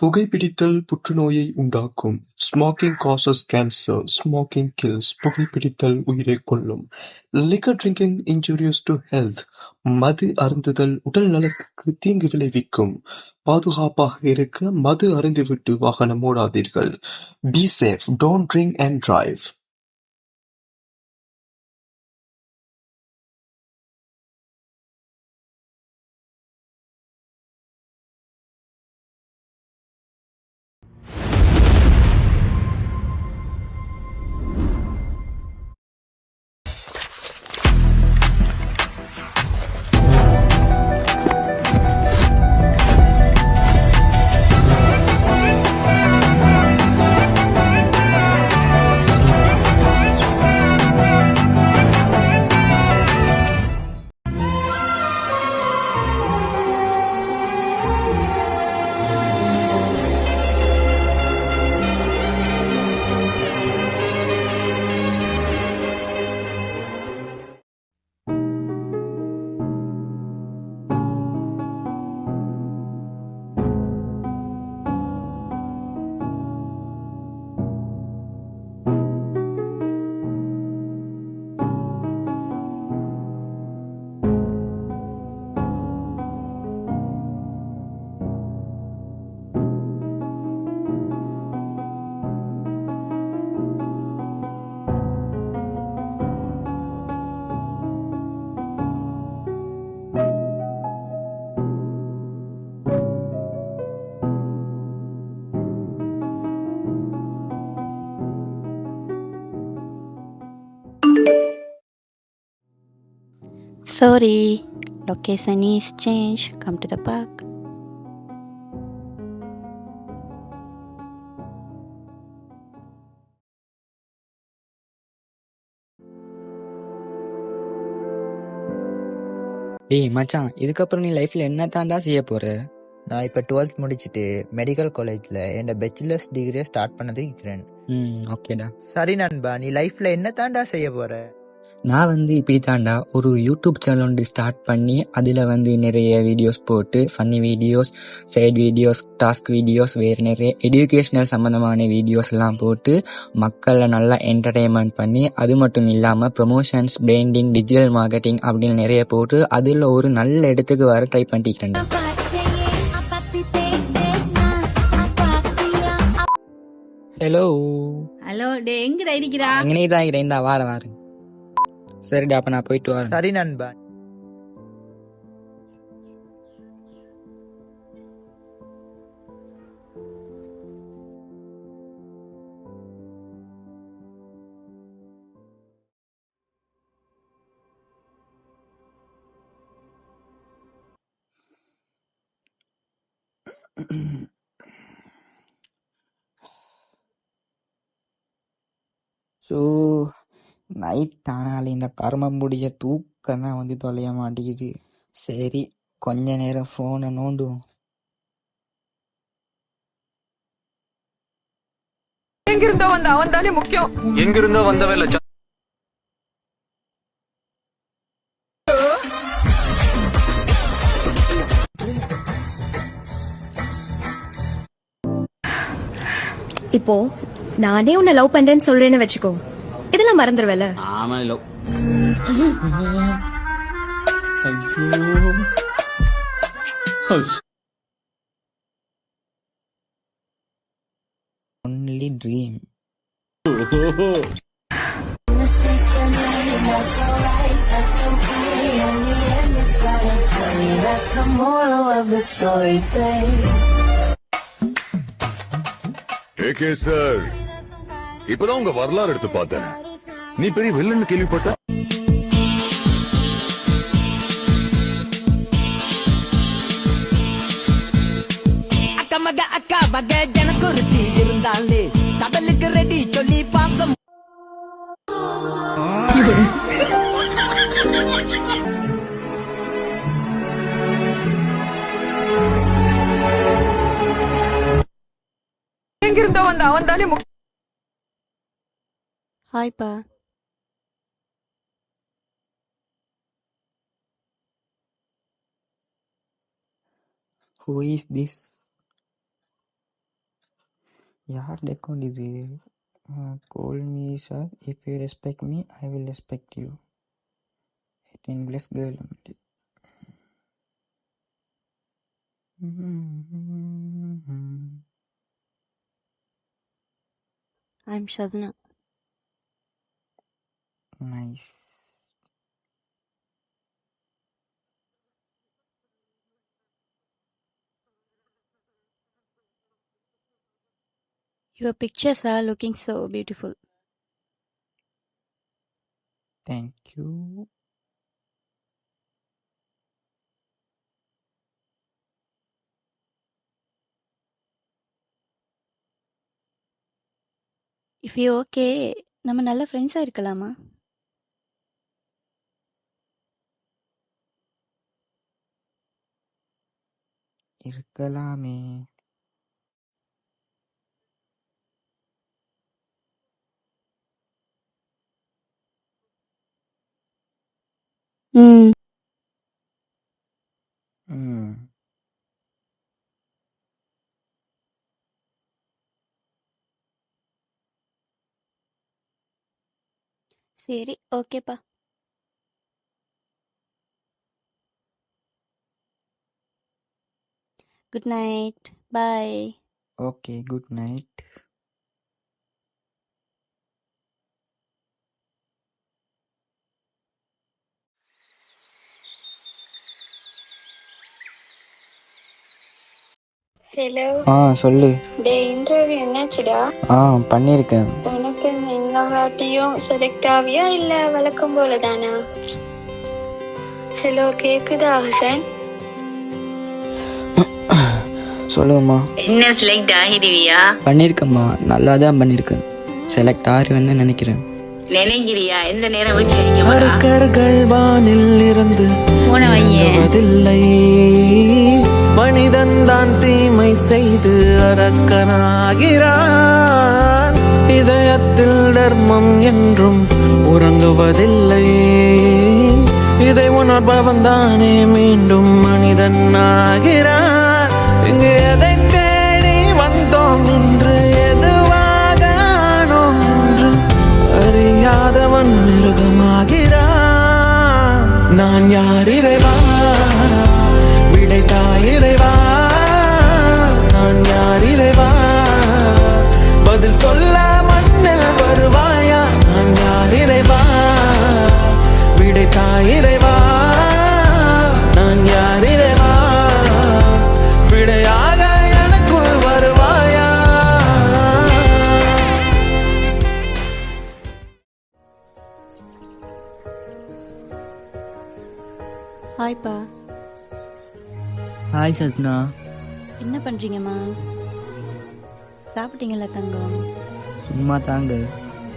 புகைப்பிடித்தல் புற்றுநோயை உண்டாக்கும். Smoking causes cancer. Smoking kills. புகைப்பிடித்தல் உயிரைக் கொல்லும். Liquor drinking injurious to health. மது அருந்துதல் உடல் நலத்துக்கு தீங்கு விளைவிக்கும். பாதுகாப்பாக இருக்க மது அருந்திவிட்டு வாகனம் ஓடாதீர்கள். Be safe. Don't drink and drive. Sorry, location is changed. Come to the park. டேய் மச்சான், இதுக்கப்புறம் நீ லைஃப்ல என்ன தாண்டா செய்ய போற? நான் இப்போ 12th முடிச்சுட்டு மெடிக்கல் காலேஜில் என் பேச்சுலர்ஸ் டிகிரியை ஸ்டார்ட் பண்ணது இருக்கிறேன். ஓகேடா. சரி நண்பா, நீ லைஃப்பில் என்ன தாண்டா செய்ய போற? நான் இப்படி தாண்டா ஒரு யூடியூப் சேனல் ஒன்று ஸ்டார்ட் பண்ணி அதில் நிறைய வீடியோஸ் போட்டு funny videos, side videos, task videos, வேறு நிறைய எஜுகேஷ்னல் சம்மந்தமான வீடியோஸ் எல்லாம் போட்டு மக்களை நல்லா என்டர்டெயின்மெண்ட் பண்ணி, அது மட்டும் இல்லாமல் ப்ரொமோஷன்ஸ், பிராண்டிங், டிஜிட்டல் மார்க்கெட்டிங் அப்படின்னு நிறைய போட்டு அதில் ஒரு நல்ல இடத்துக்கு வர ட்ரை பண்ணிக்கிறேன். ஹலோ ஹலோ டே, எங்கடா இருக்கிறா? எங்கனே தான் இருக்கிறேன், இந்த வாரம். சரிடா, அப்ப நான் போயிட்டு வரேன். சரி நண்பா. ஸோ நைட் ஆனாலும் இந்த கர்மம் முடிஞ்ச தூக்கம் தான் தொலைய மாட்டேங்குது. சரி, கொஞ்ச நேரம் ஃபோனை நோண்டுவோம். எங்கிருந்தோ வந்த அவன் தானே முக்கியம். எங்கிருந்தோ வந்தவன் இல்ல. இப்போ நானே உன்னை லவ் பண்றேன்னு சொல்றேன்னு வச்சுக்கோ, இதெல்லாம் மறந்துடுவேல. ஆமா, love. Only dream. AK sir, இப்பதான் உங்க வரலாறு எடுத்து பார்த்தேன். நீ பெரிய வில்லன்னு கேள்விப்பட்ட. அக்கா மக அக்கா மக எனக்கு ஒரு தீ இருந்தாலே கடலுக்கு ரெடி சொல்லி பாசம். எங்கிருந்தோ வந்த அவன் தானே முக்கியம். ஹாய்ப்பா. Who is this? யார் அக்கௌண்ட் இது? Call me sir, if you respect me I will respect you. 18 plus girl வந்து. I'm Shazna. Nice. Your pictures are looking so beautiful. Thank you. If you okay, நம்ம நல்ல ஃப்ரெண்ட்ஸாக இருக்கலாமா? இருக்கலாமே. ம். ம். சரி, ஓகேப்பா. Good night. Bye. Okay, good night. Hello. சொல்லு. டே, இன்டர்வியூ என்னாச்சுடா? பண்ணியிருக்கேன். உனக்கு இந்த வாட்டியும் செலக்ட் ஆவியா இல்ல வழக்கம் போல தானா? ஹலோ, கேக்குதா ஹசன்? சொல்லுங்கம்மா. என்ன செலக்ட் ஆகிடுவியா? பண்ணியிருக்கேம்மா, நல்லா தான் பண்ணியிருக்கேன். செலக்ட் ஆறுவேன்னு நினைக்கிறேன். நினைக்கிறியா? எந்த நேரம் வீட்டுல இருக்க போறா? அரக்கர்கள் வானில் இருந்து போன வையேன். இறங்குவதில்லை. மனிதன் தான் தீமை செய்து அரக்கனாகிறான். இதயத்தில் தர்மம் என்றும் உறங்குவதில்லை. இதை உணர்பவன் தானே மீண்டும் மனிதன் ஆகிறான். இங்கு எதை தேடி வந்தோம் என்று, எதுவாக ஆனோம் என்று அறியாதவன் மிருகமாகிறான். நான் யார் இறைவா? விடைத்தாய் இறைவா. நான் யார் இறைவா? பதில் சொல்ல மண்ணில் வருவாயா? நான் யார் இறைவா? விடைத்தாய் இறைவா. நான் யார் இறைவா? விடையாக எனக்குள் வருவாயா? ஹாய்ப்பா. ஹாய் சத்னா. என்ன பண்ணுறீங்கம்மா? சாப்பிட்டீங்களா தங்கம்? சும்மா தாங்க.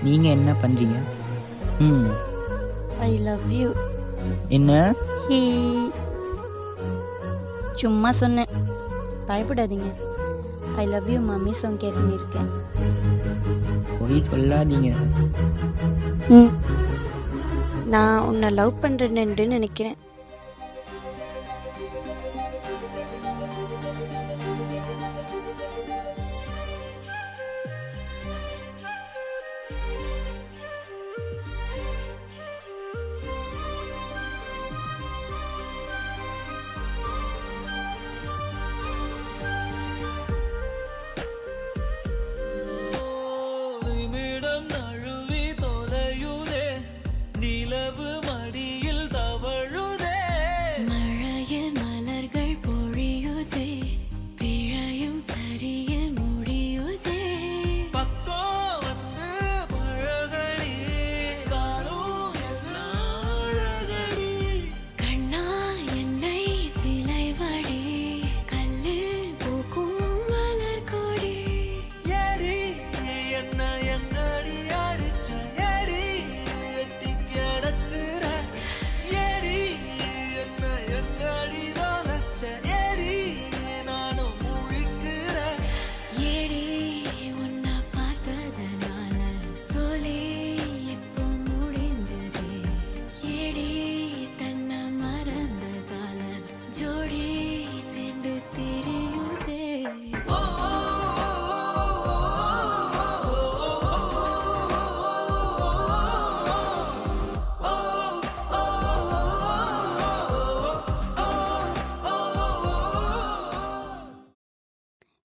நீங்கள் என்ன பண்ணுறீங்க? I love you. என்ன? ஹீ. சும்மா சொன்னேன், பயப்படாதீங்க. I love you mummy song கேட்டுன்னு இருக்கேன். போய் சொல்லாதீங்க. நான் உன்னை லவ் பண்ணுறேன்னு நினைக்கிறேன். நிமிடம் நழுவி தொலையுதே, நிலவு மடியில் தவழுதே.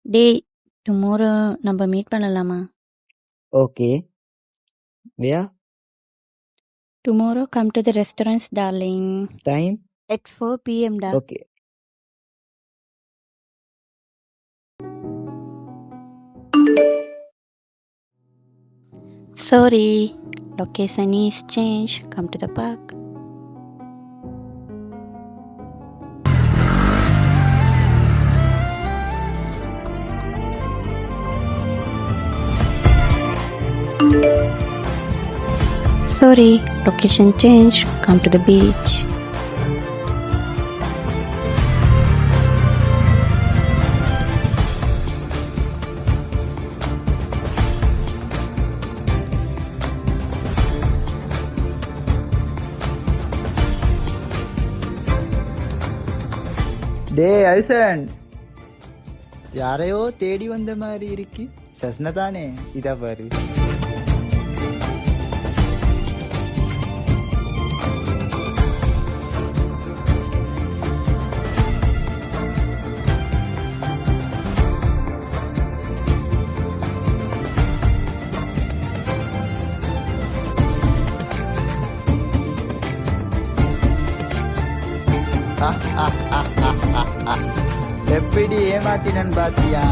டேய், டுமாரோ நம்ம மீட் பண்ணலாமா? Okay. Where? Tomorrow come to the restaurants darling. Time? At 4 p.m. டா. Okay. Sorry, location is changed. Come to the park. Sorry, location change. Come to the beach. டேய் ஐசன், யாரையோ தேடி வந்த மாதிரி இருக்கு. சஸ்ன தானே? இதா பாரு. எப்படி ஏமாத்தினன் பாத்தியா?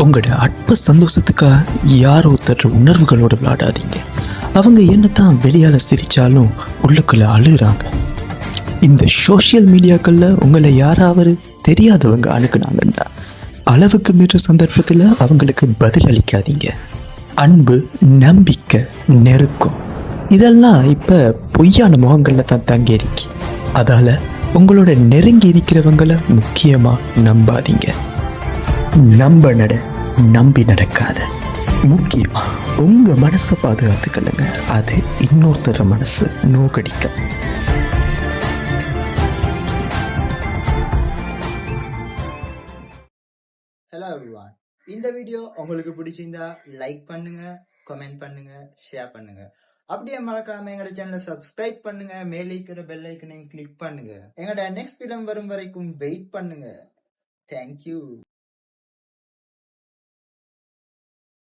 உங்களோட அற்ப சந்தோஷத்துக்காக யாரோ ஒருத்தர் உணர்வுகளோட விளையாடாதீங்க. அவங்க என்னத்தான் வெளியால சிரிச்சாலும் உள்ளுக்குள்ள அழுகுறாங்க. இந்த சோஷியல் மீடியாக்கள்ல உங்களை யாராவது தெரியாதவங்க அணுகுனாங்கன்னா அளவுக்கு மீற சந்தர்ப்பத்தில் அவங்களுக்கு பதில் அளிக்காதீங்க. அன்பு, நம்பிக்கை, நெருக்கம் இதெல்லாம் இப்போ பொய்யான முகங்களில் தான் தங்கியிருக்கு. அதால் உங்களோட நெருங்கி இருக்கிறவங்களை முக்கியமாக நம்பாதீங்க. நம்ப நட, நம்பி நடக்காத. முக்கியமாக உங்கள் மனசை பாதுகாத்துக்கலுங்க. அது இன்னொருத்தர மனசு நோக்கடிக்க. ஹலோ எவ்ரிவான், இந்த வீடியோ உங்களுக்கு பிடிச்சிருந்தா லைக் பண்ணுங்க, கமெண்ட் பண்ணுங்க, ஷேர் பண்ணுங்க. அப்படியே மறக்காம எங்களோட சேனலை சப்ஸ்கிரைப் பண்ணுங்க. மேலே இருக்கிற பெல் ஐக்கனையும் கிளிக் பண்ணுங்க. எங்களோட நெக்ஸ்ட் ஃபிலிம் வரும் வரைக்கும் வெயிட் பண்ணுங்க. தேங்க்யூ.